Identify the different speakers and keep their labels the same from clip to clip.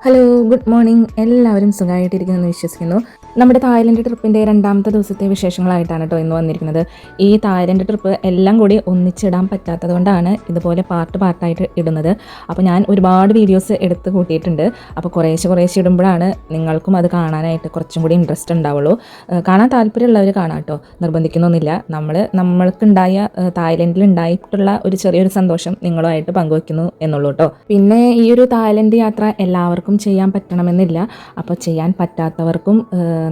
Speaker 1: Hello, good morning. എല്ലാവരും സുഖമായിട്ടിരിക്കുമെന്ന് വിശ്വസിക്കുന്നു. നമ്മുടെ തായ്ലൻഡ് ട്രിപ്പിൻ്റെ രണ്ടാമത്തെ ദിവസത്തെ വിശേഷങ്ങളായിട്ടാണ് കേട്ടോ ഇന്ന് വന്നിരിക്കുന്നത്. ഈ തായ്ലൻഡ് ട്രിപ്പ് എല്ലാം കൂടി ഒന്നിച്ചിടാൻ പറ്റാത്തത് കൊണ്ടാണ് ഇതുപോലെ പാർട്ടായിട്ട് ഇടുന്നത്. അപ്പോൾ ഞാൻ ഒരുപാട് വീഡിയോസ് എടുത്ത് കൂട്ടിയിട്ടുണ്ട്. അപ്പോൾ കുറേശ്ശെ ഇടുമ്പോഴാണ് നിങ്ങൾക്കും അത് കാണാനായിട്ട് കുറച്ചും കൂടി ഇൻട്രസ്റ്റ് ഉണ്ടാവുള്ളൂ. കാണാൻ താല്പര്യമുള്ളവർ കാണാം കേട്ടോ, നിർബന്ധിക്കുന്നൊന്നുമില്ല. നമ്മൾക്കുണ്ടായ തായ്ലൻഡിൽ ഉണ്ടായിട്ടുള്ള ഒരു ചെറിയൊരു സന്തോഷം നിങ്ങളുമായിട്ട് പങ്കുവയ്ക്കുന്നു എന്നുള്ളൂ കേട്ടോ. പിന്നെ ഈ ഒരു തായ്ലൻഡ് യാത്ര എല്ലാവർക്കും ചെയ്യാൻ പറ്റണമെന്നില്ല. അപ്പോൾ ചെയ്യാൻ പറ്റാത്തവർക്കും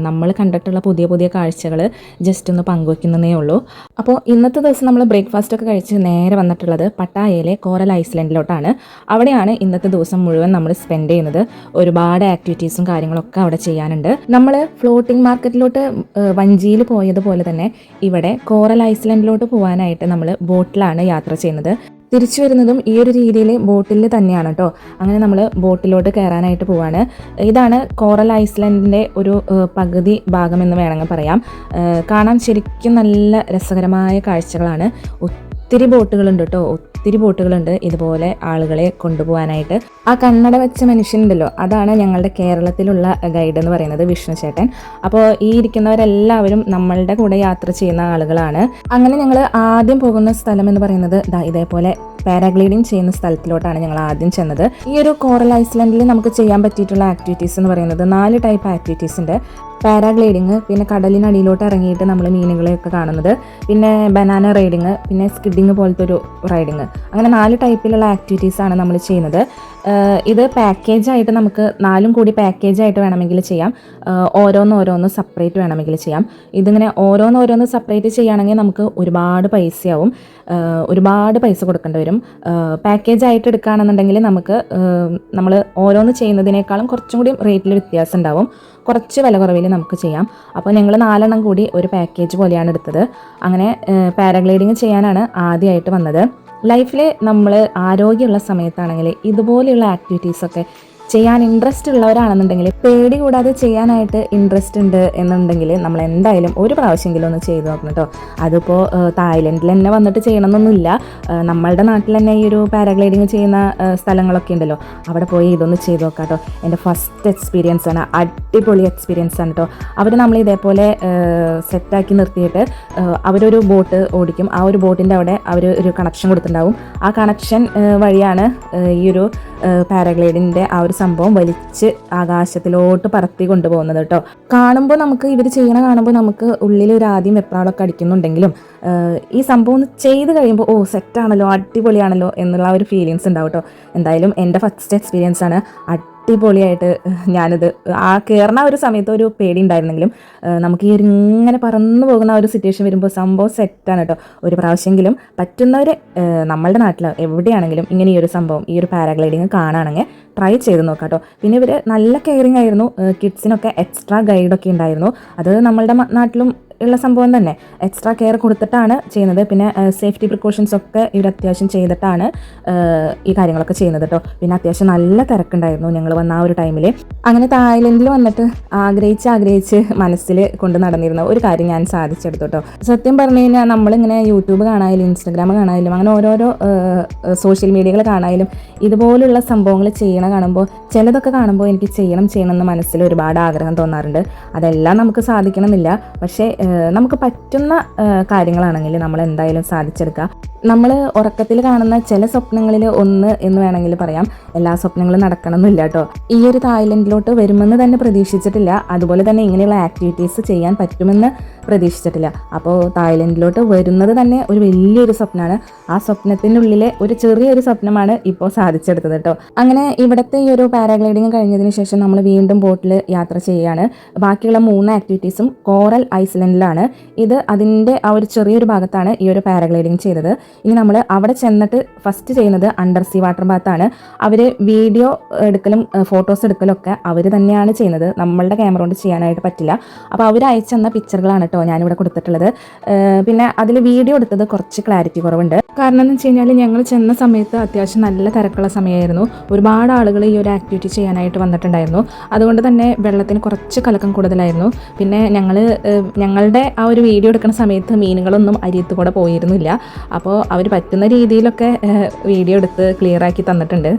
Speaker 1: നമ്മൾ കണ്ടിട്ടുള്ള പുതിയ കാഴ്ചകൾ ജസ്റ്റ് ഒന്ന് പങ്കുവയ്ക്കുന്നതേ ഉള്ളൂ. അപ്പോൾ ഇന്നത്തെ ദിവസം നമ്മൾ ബ്രേക്ക്ഫാസ്റ്റ് ഒക്കെ കഴിച്ച് നേരെ വന്നിട്ടുള്ളത് പട്ടായയിലെ കോറൽ ഐസ്ലൻഡിലോട്ടാണ്. അവിടെയാണ് ഇന്നത്തെ ദിവസം മുഴുവൻ നമ്മൾ സ്പെൻഡ് ചെയ്യുന്നത്. ഒരുപാട് ആക്ടിവിറ്റീസും കാര്യങ്ങളൊക്കെ അവിടെ ചെയ്യാനുണ്ട്. നമ്മൾ ഫ്ലോട്ടിംഗ് മാർക്കറ്റിലോട്ട് വഞ്ചിയിൽ പോയതുപോലെ തന്നെ ഇവിടെ കോറൽ ഐസ്ലൻഡിലോട്ട് പോകാനായിട്ട് നമ്മൾ ബോട്ടിലാണ് യാത്ര ചെയ്യുന്നത്. തിരിച്ചു വരുന്നതും ഈ ഒരു രീതിയിൽ ബോട്ടിൽ തന്നെയാണ് കേട്ടോ. അങ്ങനെ നമ്മൾ ബോട്ടിലോട്ട് കയറാനായിട്ട് പോവാണ്. ഇതാണ് കോറൽ ഐസ്ലൻഡിൻ്റെ ഒരു പകുതി ഭാഗം എന്ന് വേണമെങ്കിൽ പറയാം. കാണാൻ ശരിക്കും നല്ല രസകരമായ കാഴ്ചകളാണ്. ഒത്തിരി ബോട്ടുകളുണ്ട് കേട്ടോ, ഒത്തിരി ബോട്ടുകളുണ്ട് ഇതുപോലെ ആളുകളെ കൊണ്ടുപോകാനായിട്ട്. ആ കണ്ണട വെച്ച മനുഷ്യനുണ്ടല്ലോ, അതാണ് ഞങ്ങളുടെ കേരളത്തിലുള്ള ഗൈഡ് എന്ന് പറയുന്നത്, വിഷ്ണു ചേട്ടൻ. അപ്പോൾ ഈ ഇരിക്കുന്നവരെല്ലാവരും നമ്മളുടെ കൂടെ യാത്ര ചെയ്യുന്ന ആളുകളാണ്. അങ്ങനെ ഞങ്ങൾ ആദ്യം പോകുന്ന സ്ഥലം എന്ന് പറയുന്നത് ഇതേപോലെ പാരാഗ്ലൈഡിങ് ചെയ്യുന്ന സ്ഥലത്തിലോട്ടാണ് ഞങ്ങൾ ആദ്യം ചെന്നത്. ഈ ഒരു കോറൽ ഐസ്ലൻഡിൽ നമുക്ക് ചെയ്യാൻ പറ്റിയിട്ടുള്ള ആക്ടിവിറ്റീസ് എന്ന് പറയുന്നത് 4 ടൈപ്പ് ആക്ടിവിറ്റീസ് ഉണ്ട്. പാരാഗ്ലൈഡിങ്, പിന്നെ കടലിനടിയിലോട്ട് ഇറങ്ങിയിട്ട് നമ്മൾ മീനുകളെയൊക്കെ കാണുന്നത്, പിന്നെ ബനാന റൈഡിങ്, പിന്നെ സ്കിഡിങ് പോലത്തെ ഒരു റൈഡിങ്. അങ്ങനെ 4 ടൈപ്പിലുള്ള ആക്ടിവിറ്റീസാണ് നമ്മൾ ചെയ്യുന്നത്. ഇത് പാക്കേജായിട്ട് നമുക്ക് 4ഉം കൂടി പാക്കേജായിട്ട് വേണമെങ്കിൽ ചെയ്യാം. ഓരോന്ന് സെപ്പറേറ്റ് വേണമെങ്കിൽ ചെയ്യാം. ഇതിങ്ങനെ ഓരോന്ന് സെപ്പറേറ്റ് ചെയ്യുകയാണെങ്കിൽ നമുക്ക് ഒരുപാട് പൈസയാവും, ഒരുപാട് പൈസ കൊടുക്കേണ്ടി വരും. പാക്കേജായിട്ട് എടുക്കുകയാണെന്നുണ്ടെങ്കിൽ നമ്മൾ ഓരോന്ന് ചെയ്യുന്നതിനേക്കാളും കുറച്ചും കൂടി റേറ്റിൽ വ്യത്യാസം ഉണ്ടാവും. കുറച്ച് വില കുറവിൽ നമുക്ക് ചെയ്യാം. അപ്പോൾ ഞങ്ങൾ 4 കൂടി ഒരു പാക്കേജ് പോലെയാണ് എടുത്തത്. അങ്ങനെ പാരാഗ്ലൈഡിങ് ചെയ്യാനാണ് ആദ്യമായിട്ട് വന്നത്. ലൈഫിൽ നമ്മൾ ആരോഗ്യമുള്ള സമയത്താണെങ്കിൽ ഇതുപോലെയുള്ള ആക്ടിവിറ്റീസൊക്കെ ചെയ്യാൻ ഇൻട്രസ്റ്റ് ഉള്ളവരാണെന്നുണ്ടെങ്കിൽ, പേടി കൂടാതെ ചെയ്യാനായിട്ട് ഇൻട്രസ്റ്റ് ഉണ്ട് എന്നുണ്ടെങ്കിൽ നമ്മൾ എന്തായാലും ഒരു പ്രാവശ്യമെങ്കിലും ഒന്ന് ചെയ്ത് നോക്കണം കേട്ടോ. അതിപ്പോൾ തായ്ലൻഡിൽ തന്നെ വന്നിട്ട് ചെയ്യണമെന്നൊന്നുമില്ല. നമ്മളുടെ നാട്ടിൽ തന്നെ ഈ ഒരു പാരാഗ്ലൈഡിങ് ചെയ്യുന്ന സ്ഥലങ്ങളൊക്കെ ഉണ്ടല്ലോ, അവിടെ പോയി ഇതൊന്ന് ചെയ്ത് നോക്കാം കേട്ടോ. എൻ്റെ ഫസ്റ്റ് എക്സ്പീരിയൻസ് ആണ്, അടിപൊളി എക്സ്പീരിയൻസ് ആണ് കേട്ടോ. അവർ നമ്മൾ ഇതേപോലെ സെറ്റാക്കി നിർത്തിയിട്ട് അവരൊരു ബോട്ട് ഓടിക്കും. ആ ഒരു ബോട്ടിൻ്റെ അവിടെ അവർ ഒരു കണക്ഷൻ കൊടുത്തിട്ടുണ്ടാവും. ആ കണക്ഷൻ വഴിയാണ് ഈ ഒരു പാരാഗ്ലൈഡിൻ്റെ ആ ഒരു സംഭവം വലിച്ച് ആകാശത്തിലോട്ട് പറത്തി കൊണ്ടുപോകുന്നത് കേട്ടോ. കാണുമ്പോൾ നമുക്ക് ഇവർ കാണുമ്പോൾ നമുക്ക് ഉള്ളിൽ ഒരു ആദ്യം വെപ്രാളൊക്കെ അടിക്കുന്നുണ്ടെങ്കിലും ഈ സംഭവം ചെയ്ത് കഴിയുമ്പോൾ സെറ്റാണല്ലോ, അടിപൊളിയാണല്ലോ എന്നുള്ള ഒരു ഫീലിങ്സ് ഉണ്ടാവും കേട്ടോ. എന്തായാലും എൻ്റെ ഫസ്റ്റ് എക്സ്പീരിയൻസ് ആണ്. അടിപൊളിയായിട്ട് ഞാനിത് കയറുന്ന ഒരു സമയത്ത് ഒരു പേടി ഉണ്ടായിരുന്നെങ്കിലും നമുക്ക് ഈ ഇങ്ങനെ പറന്നു പോകുന്ന ഒരു സിറ്റുവേഷൻ വരുമ്പോൾ സംഭവം സെറ്റാണ് കേട്ടോ. ഒരു പ്രാവശ്യമെങ്കിലും പറ്റുന്നവർ നമ്മളുടെ നാട്ടിൽ എവിടെയാണെങ്കിലും ഇങ്ങനെ ഈ ഒരു സംഭവം, ഈ ഒരു പാരാഗ്ലൈഡിങ് കാണുകയാണെങ്കിൽ ട്രൈ ചെയ്ത് നോക്കാം കേട്ടോ. പിന്നെ ഇവർ നല്ല കെയറിങ് ആയിരുന്നു. കിഡ്സിനൊക്കെ എക്സ്ട്രാ ഗൈഡൊക്കെ ഉണ്ടായിരുന്നു. അത് നമ്മളുടെ നാട്ടിലും ഉള്ള സംഭവം തന്നെ, എക്സ്ട്രാ കെയർ കൊടുത്തിട്ടാണ് ചെയ്യുന്നത്. പിന്നെ സേഫ്റ്റി പ്രിക്കോഷൻസ് ഒക്കെ ഇവർ അത്യാവശ്യം ചെയ്തിട്ടാണ് ഈ കാര്യങ്ങളൊക്കെ ചെയ്യുന്നത് കേട്ടോ. പിന്നെ അത്യാവശ്യം നല്ല തിരക്കുണ്ടായിരുന്നു ഞങ്ങൾ വന്ന ആ ഒരു ടൈമിൽ. അങ്ങനെ തായ്ലൻഡിൽ വന്നിട്ട് ആഗ്രഹിച്ച് മനസ്സിൽ കൊണ്ട് നടന്നിരുന്ന ഒരു കാര്യം ഞാൻ സാധിച്ചെടുത്തു കേട്ടോ. സത്യം പറഞ്ഞു കഴിഞ്ഞാൽ നമ്മളിങ്ങനെ യൂട്യൂബ് കാണാനും ഇൻസ്റ്റഗ്രാം കാണാനും അങ്ങനെ ഓരോരോ സോഷ്യൽ മീഡിയകൾ കാണാനും ഇതുപോലുള്ള സംഭവങ്ങൾ ചെയ്യണ കാണുമ്പോൾ, ചിലതൊക്കെ കാണുമ്പോൾ എനിക്ക് ചെയ്യണം എന്ന് മനസ്സിൽ ഒരുപാട് ആഗ്രഹം തോന്നാറുണ്ട്. അതെല്ലാം നമുക്ക് സാധിക്കണമെന്നില്ല, പക്ഷേ നമുക്ക് പറ്റുന്ന കാര്യങ്ങളാണെങ്കിൽ നമ്മൾ എന്തായാലും സാധിച്ചെടുക്കുക. നമ്മൾ ഉറക്കത്തിൽ കാണുന്ന ചില സ്വപ്നങ്ങളിൽ ഒന്ന് എന്ന് വേണമെങ്കിൽ പറയാം. എല്ലാ സ്വപ്നങ്ങളും നടക്കണമെന്നില്ല കേട്ടോ. ഈ ഒരു തായ്ലൻഡിലോട്ട് വരുമെന്ന് തന്നെ പ്രതീക്ഷിച്ചിട്ടില്ല. അതുപോലെ തന്നെ ഇങ്ങനെയുള്ള ആക്ടിവിറ്റീസ് ചെയ്യാൻ പറ്റുമെന്ന് പ്രതീക്ഷിച്ചിട്ടില്ല. അപ്പോൾ തായ്ലൻഡിലോട്ട് വരുന്നത് തന്നെ ഒരു വലിയൊരു സ്വപ്നമാണ്. ആ സ്വപ്നത്തിനുള്ളിലെ ഒരു ചെറിയൊരു സ്വപ്നമാണ് ഇപ്പോൾ സാധിച്ചെടുത്തത് കേട്ടോ. അങ്ങനെ ഇവിടുത്തെ ഈ ഒരു പാരാഗ്ലൈഡിങ് കഴിഞ്ഞതിന് ശേഷം നമ്മൾ വീണ്ടും ബോട്ടിൽ യാത്ര ചെയ്യുകയാണ്. ബാക്കിയുള്ള 3 ആക്ടിവിറ്റീസും കോറൽ ഐസ്ലൻഡിലാണ്. ഇത് അതിൻ്റെ ആ ഒരു ചെറിയൊരു ഭാഗത്താണ് ഈ ഒരു പാരാഗ്ലൈഡിങ് ചെയ്തത്. ഇനി നമ്മൾ അവിടെ ചെന്നിട്ട് ഫസ്റ്റ് ചെയ്യുന്നത് അണ്ടർ സീ വാട്ടർ ബാത്താണ്. അവർ വീഡിയോ എടുക്കലും ഫോട്ടോസ് എടുക്കലും ഒക്കെ അവർ തന്നെയാണ് ചെയ്യുന്നത്. നമ്മളുടെ ക്യാമറ കൊണ്ട് ചെയ്യാനായിട്ട് പറ്റില്ല. അപ്പോൾ അവർ അയച്ചെന്ന പിക്ചറുകളാണ് കേട്ടോ ഞാനിവിടെ കൊടുത്തിട്ടുള്ളത്. പിന്നെ അതിൽ വീഡിയോ എടുത്തത് കുറച്ച് ക്ലാരിറ്റി കുറവുണ്ട്. കാരണം എന്ന് വെച്ച് കഴിഞ്ഞാൽ ഞങ്ങൾ ചെന്ന സമയത്ത് അത്യാവശ്യം നല്ല തിരക്കുള്ള സമയമായിരുന്നു. ഒരുപാട് ആളുകൾ ഈ ഒരു ആക്ടിവിറ്റി ചെയ്യാനായിട്ട് വന്നിട്ടുണ്ടായിരുന്നു. അതുകൊണ്ട് തന്നെ വെള്ളത്തിന് കുറച്ച് കലക്കം കൂടുതലായിരുന്നു. പിന്നെ ഞങ്ങളുടെ ആ ഒരു വീഡിയോ എടുക്കുന്ന സമയത്ത് മീനുകളൊന്നും അരിയത്ത് കൂടെ പോയിരുന്നില്ല. അപ്പോൾ അവർ പറ്റുന്ന രീതിയിലൊക്കെ വീഡിയോ എടുത്ത് ക്ലിയർ ആക്കി തന്നിട്ടുണ്ട്.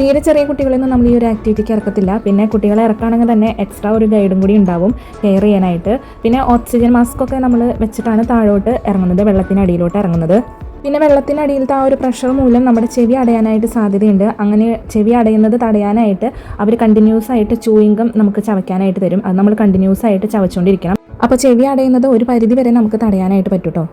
Speaker 1: തീരെ ചെറിയ കുട്ടികളൊന്നും നമ്മൾ ഈ ഒരു ആക്ടിവിറ്റിക്ക് ഇറക്കത്തില്ല. പിന്നെ കുട്ടികളെ ഇറക്കുകയാണെങ്കിൽ തന്നെ എക്സ്ട്രാ ഒരു ഗൈഡും കൂടി ഉണ്ടാവും കെയർ ചെയ്യാനായിട്ട്. പിന്നെ ഓക്സിജൻ മാസ്ക് ഒക്കെ നമ്മൾ വെച്ചിട്ടാണ് താഴോട്ട് ഇറങ്ങുന്നത്, വെള്ളത്തിനടിയിലോട്ട് ഇറങ്ങുന്നത്. പിന്നെ വെള്ളത്തിനടിയിലത്തെ ആ ഒരു പ്രഷർ മൂലം നമ്മുടെ ചെവി അടയാനായിട്ട് സാധ്യതയുണ്ട്. അങ്ങനെ ചെവി അടയുന്നത് തടയാനായിട്ട് അവർ കണ്ടിന്യൂസ് ആയിട്ട് ചൂയിങ്കം നമുക്ക് ചവയ്ക്കാനായിട്ട് തരും. അത് നമ്മൾ കണ്ടിന്യൂസ് ആയിട്ട് ചവച്ചുകൊണ്ടിരിക്കണം. അപ്പോൾ ചെവി അടയുന്നത് ഒരു പരിധി വരെ നമുക്ക് തടയാനായിട്ട് പറ്റും കേട്ടോ.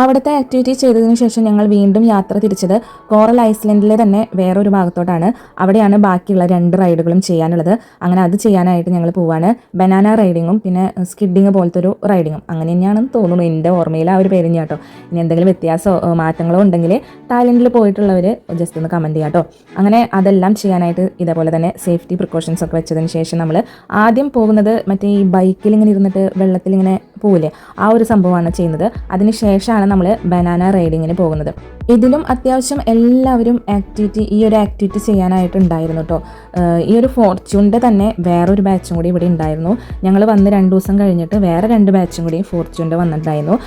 Speaker 1: അവിടുത്തെ ആക്ടിവിറ്റി ചെയ്തതിന് ശേഷം ഞങ്ങൾ വീണ്ടും യാത്ര തിരിച്ചത് കോറൽ ഐസ്ലൻഡിലെ തന്നെ വേറൊരു ഭാഗത്തോട്ടാണ്. അവിടെയാണ് ബാക്കിയുള്ള 2 റൈഡുകളും ചെയ്യാനുള്ളത്. അങ്ങനെ അത് ചെയ്യാനായിട്ട് ഞങ്ങൾ പോവാണ്. ബനാന റൈഡിങ്ങും പിന്നെ സ്കിഡിങ് പോലത്തെ ഒരു റൈഡിങ്ങും അങ്ങനെ തന്നെയാണെന്ന് തോന്നുന്നു. എൻ്റെ ഓർമ്മയിൽ ആ ഒരു പേര് കേട്ടോ. ഇനി എന്തെങ്കിലും വ്യത്യാസമോ മാറ്റങ്ങളോ ഉണ്ടെങ്കിൽ തായ്ലൻഡിൽ പോയിട്ടുള്ളവർ ജസ്റ്റ് ഒന്ന് കമൻറ്റ് ചെയ്യാം കേട്ടോ. അങ്ങനെ അതെല്ലാം ചെയ്യാനായിട്ട് ഇതേപോലെ തന്നെ സേഫ്റ്റി പ്രിക്കോഷൻസ് ഒക്കെ വെച്ചതിന് ശേഷം നമ്മൾ ആദ്യം പോകുന്നത് മറ്റേ ഈ ബൈക്കിൽ ഇങ്ങനെ ഇരുന്നിട്ട് വെള്ളത്തിലിങ്ങനെ പോവില്ലേ, ആ ഒരു സംഭവമാണ് ചെയ്യുന്നത്. അതിന് ശേഷമാണ് നമ്മൾ ബനാന റൈഡിങ്ങിന് പോകുന്നത്. ഇതിലും അത്യാവശ്യം എല്ലാവരും ഈ ഒരു ആക്ടിവിറ്റി ചെയ്യാനായിട്ടുണ്ടായിരുന്നു കേട്ടോ. ഈ ഒരു ഫോർച്യൂണിൻ്റെ തന്നെ വേറൊരു ബാച്ചും കൂടി ഇവിടെ ഉണ്ടായിരുന്നു. ഞങ്ങൾ വന്ന് 2 ദിവസം കഴിഞ്ഞിട്ട് വേറെ 2 ബാച്ചും കൂടി ഫോർച്യൂണിൻ്റെ വന്നിട്ടുണ്ടായിരുന്നു.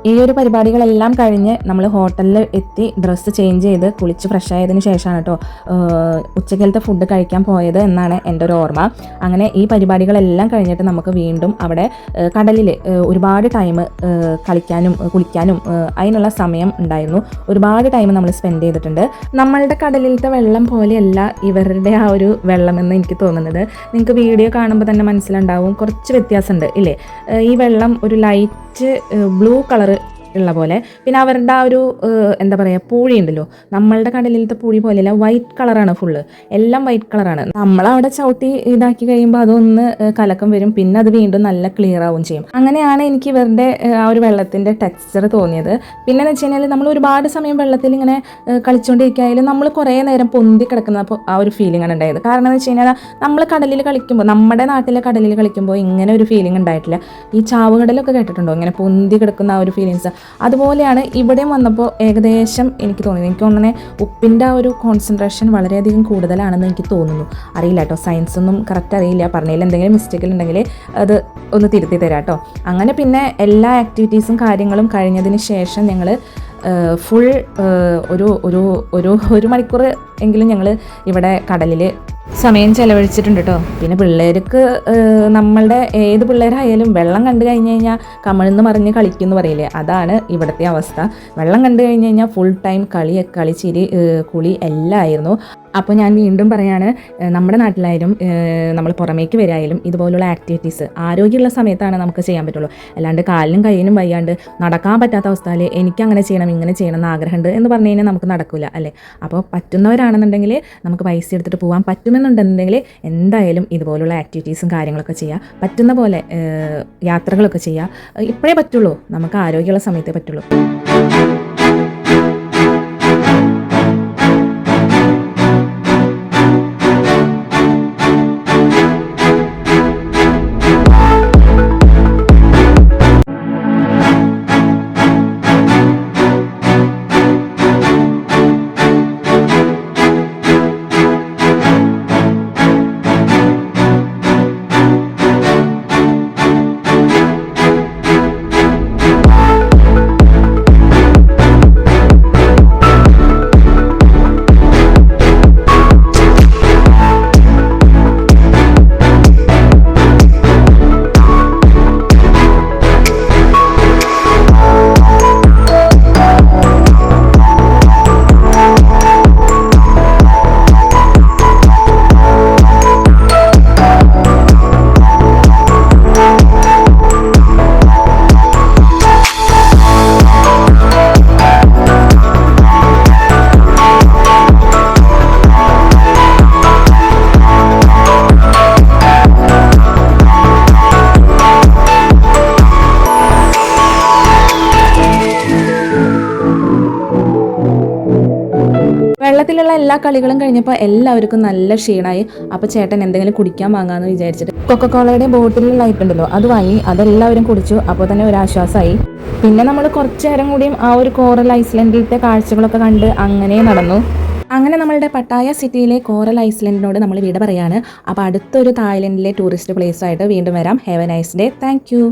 Speaker 1: ഈ ഒരു പരിപാടികളെല്ലാം കഴിഞ്ഞ് നമ്മൾ ഹോട്ടലിൽ എത്തി ഡ്രസ്സ് ചേഞ്ച് ചെയ്ത് കുളിച്ച് ഫ്രഷ് ആയതിനു ശേഷമാണ് കേട്ടോ ഉച്ചക്കലത്തെ ഫുഡ് കഴിക്കാൻ പോയത് എന്നാണ് എൻ്റെ ഒരു ഓർമ്മ. അങ്ങനെ ഈ പരിപാടികളെല്ലാം കഴിഞ്ഞിട്ട് നമുക്ക് വീണ്ടും അവിടെ കടലിൽ ഒരുപാട് ടൈം കളിക്കാനും കുളിക്കാനും അതിനുള്ള സമയം ഉണ്ടായിരുന്നു. ഒരുപാട് ടൈം നമ്മൾ സ്പെൻഡ് ചെയ്തിട്ടുണ്ട്. നമ്മളുടെ കടലിലത്തെ വെള്ളം പോലെയല്ല ഇവരുടെ ആ ഒരു വെള്ളം എന്ന് എനിക്ക് തോന്നുന്നത്. നിങ്ങൾക്ക് വീഡിയോ കാണുമ്പോൾ തന്നെ മനസ്സിലുണ്ടാവും, കുറച്ച് വ്യത്യാസമുണ്ട് ഇല്ലേ. ഈ വെള്ളം ഒരു ലൈറ്റ് ബ്ലൂ കളർ ഉള്ള പോലെ. പിന്നെ അവരുടെ ആ ഒരു എന്താ പറയുക പൂഴി ഉണ്ടല്ലോ, നമ്മളുടെ കടലിലത്തെ പൂഴി പോലെയല്ല, വൈറ്റ് കളറാണ് ഫുള്ള്, എല്ലാം വൈറ്റ് കളറാണ്. നമ്മളവിടെ ചവിട്ടി ഇതാക്കി കഴിയുമ്പോൾ അതൊന്ന് കലക്കം വരും, പിന്നെ അത് വീണ്ടും നല്ല ക്ലിയർ ആവും ചെയ്യും. അങ്ങനെയാണ് എനിക്ക് ഇവരുടെ ആ ഒരു വെള്ളത്തിൻ്റെ ടെക്സ്ചർ തോന്നിയത്. പിന്നെ എന്ന് വെച്ച് കഴിഞ്ഞാൽ നമ്മൾ ഒരുപാട് സമയം വെള്ളത്തിൽ ഇങ്ങനെ കളിച്ചുകൊണ്ടിരിക്കുകയായാലും നമ്മൾ കുറേ നേരം പൊന്തി കിടക്കുന്ന ആ ഒരു ഫീലിംഗ് ആണ് ഉണ്ടായത്. കാരണം എന്ന് വെച്ച് കഴിഞ്ഞാൽ നമ്മൾ കടലിൽ കളിക്കുമ്പോൾ, നമ്മുടെ നാട്ടിലെ കടലിൽ കളിക്കുമ്പോൾ ഇങ്ങനെ ഒരു ഫീലിംഗ് ഉണ്ടായിട്ടില്ല. ഈ ചാവുകടലൊക്കെ കേട്ടിട്ടുണ്ടോ, ഇങ്ങനെ പൊന്തി കിടക്കുന്ന ആ ഒരു ഫീലിങ്സ്, അതുപോലെയാണ് ഇവിടെയും വന്നപ്പോൾ ഏകദേശം എനിക്ക് തോന്നിയത്. എനിക്ക് തോന്നുന്നത് ഉപ്പിൻ്റെ ആ ഒരു കോൺസെൻട്രേഷൻ വളരെയധികം കൂടുതലാണെന്ന് എനിക്ക് തോന്നുന്നു. അറിയില്ല കേട്ടോ, സയൻസൊന്നും കറക്റ്റ് അറിയില്ല. പറഞ്ഞതിൽ എന്തെങ്കിലും മിസ്റ്റേക്കിൽ ഉണ്ടെങ്കിൽ അത് ഒന്ന് തിരുത്തി തരാം കേട്ടോ. അങ്ങനെ പിന്നെ എല്ലാ ആക്ടിവിറ്റീസും കാര്യങ്ങളും കഴിഞ്ഞതിന് ശേഷം ഞങ്ങൾ ഫുൾ ഒരു മണിക്കൂർ എങ്കിലും ഞങ്ങൾ ഇവിടെ കടലിൽ സമയം ചെലവഴിച്ചിട്ടുണ്ട് കേട്ടോ. പിന്നെ പിള്ളേർക്ക് നമ്മളുടെ ഏത് പിള്ളേരായാലും വെള്ളം കണ്ടു കഴിഞ്ഞ് കഴിഞ്ഞാൽ കമിഴ്ന്ന് മറിഞ്ഞ് കളിക്കുമെന്ന് പറയില്ലേ, അതാണ് ഇവിടുത്തെ അവസ്ഥ. വെള്ളം കണ്ടു കഴിഞ്ഞ് കഴിഞ്ഞാൽ ഫുൾ ടൈം കളി ചിരി കുളി എല്ലാം ആയിരുന്നു. അപ്പോൾ ഞാൻ വീണ്ടും പറയാണ്, നമ്മുടെ നാട്ടിലായാലും നമ്മൾ പുറമേക്ക് വരായാലും ഇതുപോലുള്ള ആക്ടിവിറ്റീസ് ആരോഗ്യമുള്ള സമയത്താണ് നമുക്ക് ചെയ്യാൻ പറ്റുള്ളൂ. അല്ലാണ്ട് കാലിനും കയ്യിനും വയ്യാണ്ട് നടക്കാൻ പറ്റാത്ത അവസ്ഥയിൽ എനിക്കങ്ങനെ ചെയ്യണം ഇങ്ങനെ ചെയ്യണം എന്ന് ആഗ്രഹമുണ്ട് എന്ന് പറഞ്ഞു കഴിഞ്ഞാൽ നമുക്ക് നടക്കില്ല അല്ലേ. അപ്പോൾ പറ്റുന്നവരാണെന്നുണ്ടെങ്കിൽ നമുക്ക് പൈസ എടുത്തിട്ട് പോകാൻ പറ്റുമെന്നുണ്ടെന്നുണ്ടെങ്കിൽ എന്തായാലും ഇതുപോലുള്ള ആക്ടിവിറ്റീസും കാര്യങ്ങളൊക്കെ ചെയ്യുക. പറ്റുന്ന പോലെ യാത്രകളൊക്കെ ചെയ്യുക. ഇപ്പോഴേ പറ്റുള്ളൂ, നമുക്ക് ആരോഗ്യമുള്ള സമയത്തേ പറ്റുള്ളൂ. വെള്ളത്തിലുള്ള എല്ലാ കളികളും കഴിഞ്ഞപ്പോൾ എല്ലാവർക്കും നല്ല ക്ഷീണമായി. അപ്പോൾ ചേട്ടൻ എന്തെങ്കിലും കുടിക്കാൻ വാങ്ങാമെന്ന് വിചാരിച്ചിട്ട് കൊക്കക്കോളയുടെ ബോട്ടിലുള്ള ഉണ്ടല്ലോ അത് വാങ്ങി, അതെല്ലാവരും കുടിച്ചു. അപ്പോൾ തന്നെ ഒരു ആശ്വാസമായി. പിന്നെ നമ്മൾ കുറച്ച് നേരം കൂടിയും ആ ഒരു കോറൽ ഐസ്ലൻഡിലത്തെ കാഴ്ചകളൊക്കെ കണ്ട് അങ്ങനെ നടന്നു. അങ്ങനെ നമ്മളുടെ പട്ടായ സിറ്റിയിലെ കോറൽ ഐസ്ലൻഡിനോട് നമ്മൾ വിട പറയാണ്. അപ്പോൾ അടുത്തൊരു തായ്ലൻഡിലെ ടൂറിസ്റ്റ് പ്ലേസായിട്ട് വീണ്ടും വരാം. Have A nice day. Thank you.